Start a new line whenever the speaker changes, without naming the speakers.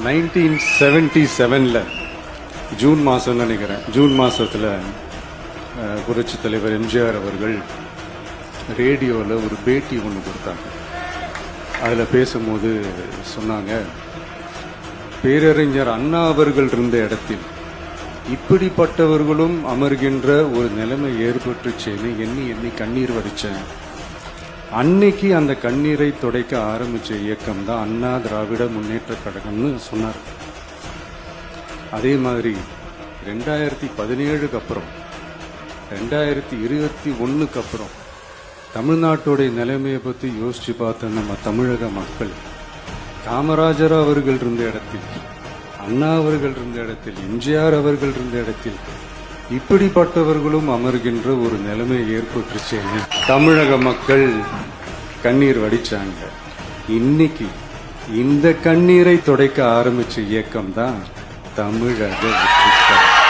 1977 June மாதம் நினைக்கிறேன். June மாதத்தில் புரட்சி தலைவர் எம்ஜிஆர் அவர்கள் ரேடியோவில் ஒரு பேட்டி ஒன்று கொடுத்தாங்க. அதில் பேசும்போது சொன்னாங்க, பேரறிஞர் அண்ணா அவர்கள் இருந்த இடத்தில் இப்படிப்பட்டவர்களும் அமர்கின்ற ஒரு நிலைமை ஏற்பட்டுச்சேன்னு எண்ணி எண்ணி கண்ணீர் வடித்தேன். அன்னைக்கு அந்த கண்ணீரை துடைக்க ஆரம்பிச்ச இயக்கம் தான் அண்ணா திராவிட முன்னேற்ற கழகம்னு சொன்னார். அதே மாதிரி 2017க்கு அப்புறம் 2021க்கு அப்புறம் தமிழ்நாட்டுடைய நிலைமையை பற்றி யோசிச்சு பார்த்த நம்ம தமிழக மக்கள் காமராஜர் அவர்கள் இருந்த இடத்தில், அண்ணா அவர்கள் இருந்த இடத்தில், எம்ஜிஆர் அவர்கள் இருந்த இடத்தில் இப்படிப்பட்டவர்களும் அமர்கின்ற ஒரு நிலைமை ஏற்பட்டுருச்சேன்னு தமிழக மக்கள் கண்ணீர் வடிச்சாங்க. இன்னைக்கு இந்த கண்ணீரை துடைக்க ஆரம்பிச்ச இயக்கம் தான் தமிழக வெற்றி கழகம்.